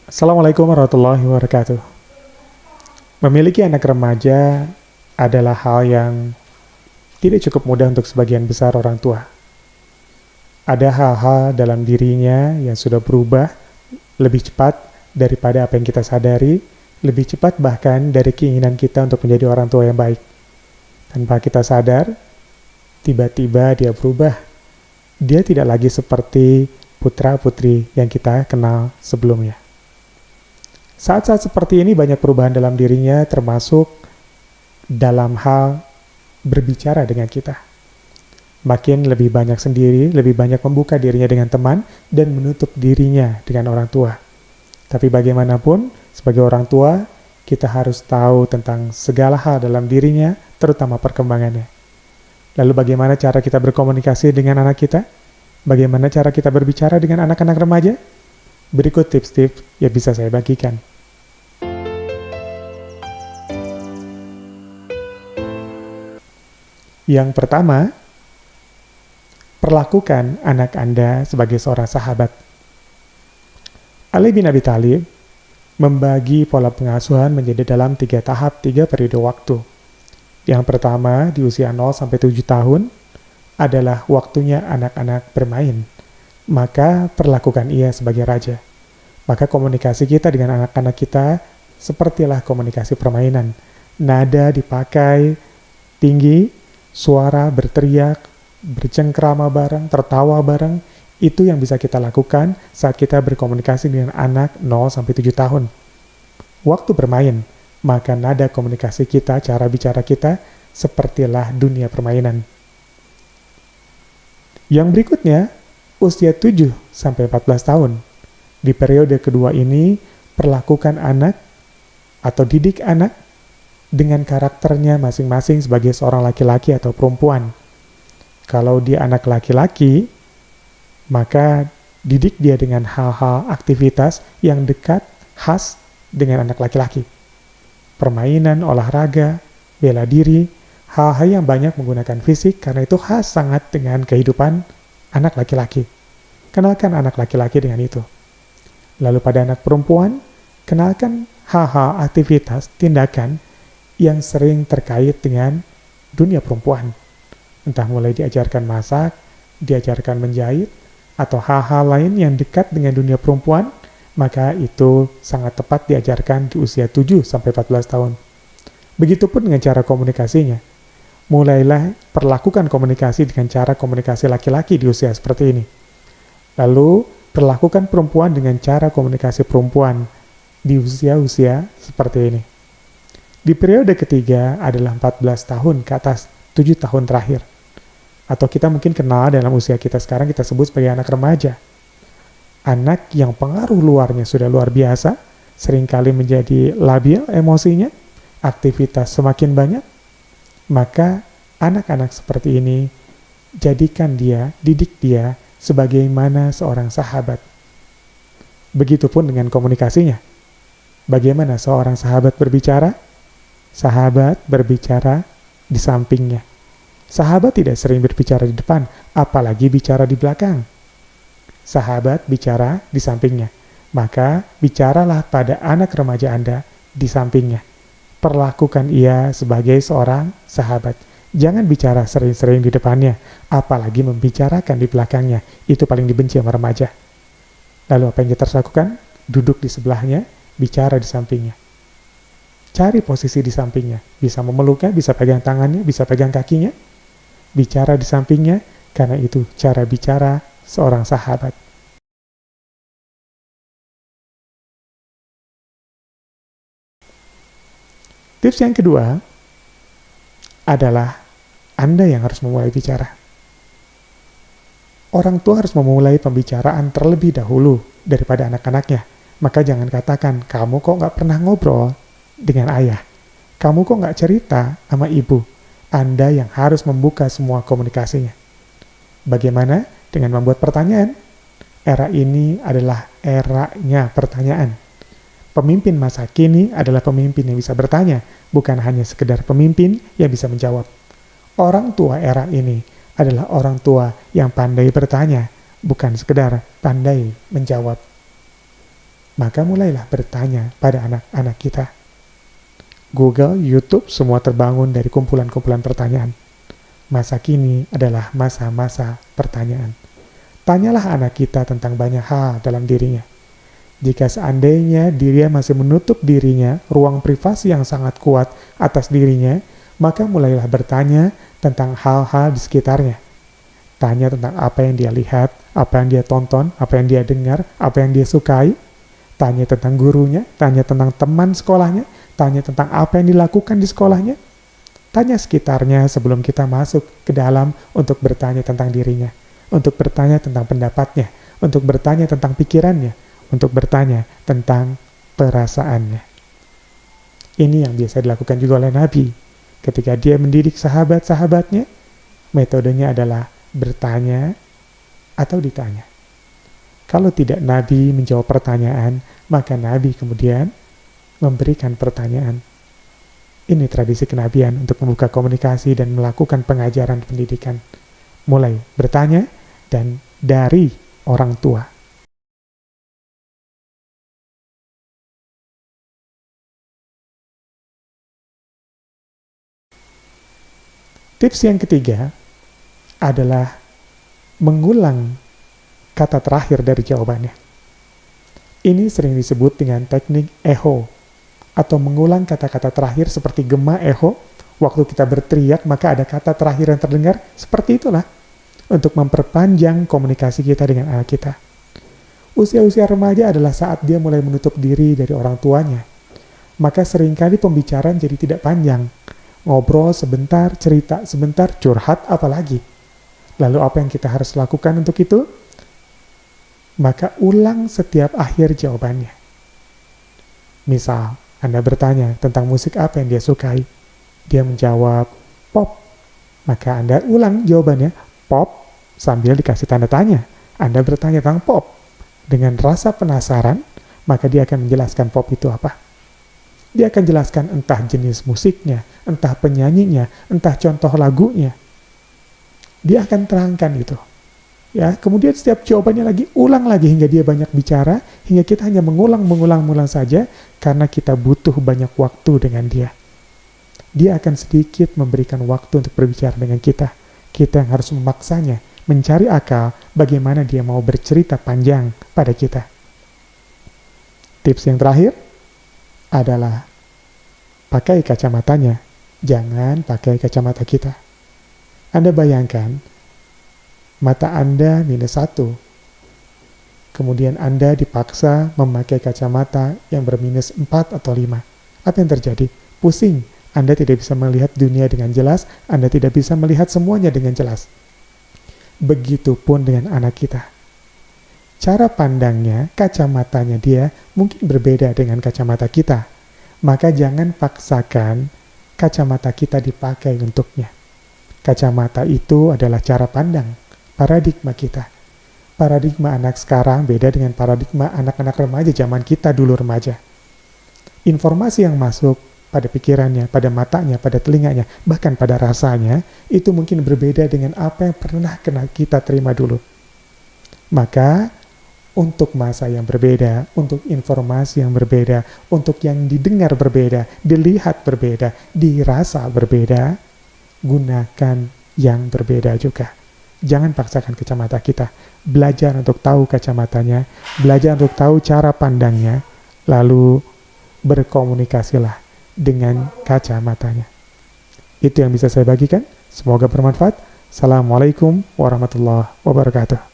Assalamualaikum warahmatullahi wabarakatuh. Memiliki anak remaja adalah hal yang tidak cukup mudah untuk sebagian besar orang tua. Ada hal-hal dalam dirinya yang sudah berubah lebih cepat daripada apa yang kita sadari, lebih cepat bahkan dari keinginan kita untuk menjadi orang tua yang baik. Tanpa kita sadar, tiba-tiba dia berubah. Dia tidak lagi seperti putra-putri yang kita kenal sebelumnya. Saat-saat seperti ini banyak perubahan dalam dirinya, termasuk dalam hal berbicara dengan kita. Makin lebih banyak sendiri, lebih banyak membuka dirinya dengan teman, dan menutup dirinya dengan orang tua. Tapi bagaimanapun, sebagai orang tua, kita harus tahu tentang segala hal dalam dirinya, terutama perkembangannya. Lalu bagaimana cara kita berkomunikasi dengan anak kita? Bagaimana cara kita berbicara dengan anak-anak remaja? Berikut tips-tips yang bisa saya bagikan. Yang pertama, perlakukan anak Anda sebagai seorang sahabat. Ali bin Abi Thalib membagi pola pengasuhan menjadi dalam 3 tahap, 3 periode waktu. Yang pertama, di usia 0 sampai 7 tahun adalah waktunya anak-anak bermain. Maka perlakukan ia sebagai raja. Maka komunikasi kita dengan anak-anak kita sepertilah komunikasi permainan. Nada dipakai tinggi, suara berteriak, bercengkrama bareng, tertawa bareng, itu yang bisa kita lakukan saat kita berkomunikasi dengan anak 0 sampai 7 tahun. Waktu bermain, maka nada komunikasi kita, cara bicara kita sepertilah dunia permainan. Yang berikutnya, usia 7 sampai 14 tahun. Di periode kedua ini, perlakukan anak atau didik anak dengan karakternya masing-masing sebagai seorang laki-laki atau perempuan. Kalau dia anak laki-laki, maka didik dia dengan hal-hal aktivitas yang dekat, khas dengan anak laki-laki. Permainan, olahraga, bela diri, hal-hal yang banyak menggunakan fisik karena itu khas sangat dengan kehidupan anak laki-laki. Kenalkan anak laki-laki dengan itu. Lalu pada anak perempuan, kenalkan hal-hal aktivitas, tindakan yang sering terkait dengan dunia perempuan. Entah mulai diajarkan masak, diajarkan menjahit, atau hal-hal lain yang dekat dengan dunia perempuan, maka itu sangat tepat diajarkan di usia 7 sampai 14 tahun. Begitupun dengan cara komunikasinya. Mulailah perlakukan komunikasi dengan cara komunikasi laki-laki di usia seperti ini. Lalu, perlakukan perempuan dengan cara komunikasi perempuan di usia-usia seperti ini. Di periode ketiga adalah 14 tahun ke atas 7 tahun terakhir. Atau kita mungkin kenal dalam usia kita sekarang kita sebut sebagai anak remaja. Anak yang pengaruh luarnya sudah luar biasa, seringkali menjadi labil emosinya, aktivitas semakin banyak, maka anak-anak seperti ini jadikan dia, didik dia sebagaimana seorang sahabat. Begitupun dengan komunikasinya. Bagaimana seorang sahabat berbicara? Sahabat berbicara di sampingnya. Sahabat tidak sering berbicara di depan, apalagi bicara di belakang. Sahabat bicara di sampingnya. Maka bicaralah pada anak remaja Anda di sampingnya. Perlakukan ia sebagai seorang sahabat. Jangan bicara sering-sering di depannya, apalagi membicarakan di belakangnya. Itu paling dibenci sama remaja. Lalu apa yang kita harus lakukan? Duduk di sebelahnya, bicara di sampingnya. Cari posisi di sampingnya. Bisa memeluknya, bisa pegang tangannya, bisa pegang kakinya. Bicara di sampingnya, karena itu cara bicara seorang sahabat. Tips yang kedua adalah Anda yang harus memulai bicara. Orang tua harus memulai pembicaraan terlebih dahulu daripada anak-anaknya. Maka jangan katakan, kamu kok nggak pernah ngobrol dengan ayah. Kamu kok nggak cerita sama ibu. Anda yang harus membuka semua komunikasinya. Bagaimana? Dengan membuat pertanyaan. Era ini adalah eranya pertanyaan. Pemimpin masa kini adalah pemimpin yang bisa bertanya, bukan hanya sekedar pemimpin yang bisa menjawab. Orang tua era ini adalah orang tua yang pandai bertanya, bukan sekedar pandai menjawab. maka mulailah bertanya pada anak-anak kita. Google, YouTube, semua terbangun dari kumpulan-kumpulan pertanyaan. Masa kini adalah masa-masa pertanyaan. Tanyalah anak kita tentang banyak hal dalam dirinya. Jika seandainya dirinya masih menutup dirinya, ruang privasi yang sangat kuat atas dirinya, maka mulailah bertanya tentang hal-hal di sekitarnya. Tanya tentang apa yang dia lihat, apa yang dia tonton, apa yang dia dengar, apa yang dia sukai. Tanya tentang gurunya, tanya tentang teman sekolahnya, tanya tentang apa yang dilakukan di sekolahnya. Tanya sekitarnya sebelum kita masuk ke dalam untuk bertanya tentang dirinya, untuk bertanya tentang pendapatnya, untuk bertanya tentang pikirannya, untuk bertanya tentang perasaannya. Ini yang biasa dilakukan juga oleh Nabi. Ketika dia mendidik sahabat-sahabatnya, metodenya adalah bertanya atau ditanya. Kalau tidak Nabi menjawab pertanyaan, maka Nabi kemudian memberikan pertanyaan. Ini tradisi kenabian untuk membuka komunikasi dan melakukan pengajaran pendidikan. Mulai bertanya dan dari orang tua. Tips yang ketiga adalah mengulang kata terakhir dari jawabannya. Ini sering disebut dengan teknik echo, atau mengulang kata-kata terakhir seperti gema echo. Waktu kita berteriak, maka ada kata terakhir yang terdengar. Seperti itulah, untuk memperpanjang komunikasi kita dengan anak kita. Usia-usia remaja adalah saat dia mulai menutup diri dari orang tuanya. Maka seringkali pembicaraan jadi tidak panjang. Ngobrol sebentar, cerita sebentar, curhat apalagi. Lalu apa yang kita harus lakukan untuk itu? Maka ulang setiap akhir jawabannya. Misal, Anda bertanya tentang musik apa yang dia sukai. Dia menjawab, pop. Maka Anda ulang jawabannya, pop, sambil dikasih tanda tanya. Anda bertanya tentang pop. Dengan rasa penasaran, maka dia akan menjelaskan pop itu apa. Dia akan jelaskan entah jenis musiknya, entah penyanyinya, entah contoh lagunya. Dia akan terangkan itu. Ya, kemudian setiap jawabannya lagi, ulang lagi hingga dia banyak bicara, hingga kita hanya mengulang saja, karena kita butuh banyak waktu dengan dia. Dia akan sedikit memberikan waktu untuk berbicara dengan kita. Kita yang harus memaksanya, mencari akal bagaimana dia mau bercerita panjang pada kita. Tips yang terakhir adalah pakai kacamatanya, jangan pakai kacamata kita. Anda bayangkan, mata Anda -1, kemudian Anda dipaksa memakai kacamata yang berminus 4 atau 5. Apa yang terjadi? Pusing. Anda tidak bisa melihat dunia dengan jelas, Anda tidak bisa melihat semuanya dengan jelas. Begitupun dengan anak kita. Cara pandangnya, kacamatanya dia mungkin berbeda dengan kacamata kita. Maka jangan paksakan kacamata kita dipakai untuknya. Kacamata itu adalah cara pandang, paradigma kita. Paradigma anak sekarang beda dengan paradigma anak-anak remaja zaman kita dulu remaja. Informasi yang masuk pada pikirannya, pada matanya, pada telinganya, bahkan pada rasanya, itu mungkin berbeda dengan apa yang pernah kita terima dulu. Maka, untuk masa yang berbeda, untuk informasi yang berbeda, untuk yang didengar berbeda, dilihat berbeda, dirasa berbeda, gunakan yang berbeda juga. Jangan paksakan kacamata kita. Belajar untuk tahu kacamatanya, belajar untuk tahu cara pandangnya, lalu berkomunikasilah dengan kacamatanya. Itu yang bisa saya bagikan. Semoga bermanfaat. Assalamualaikum warahmatullahi wabarakatuh.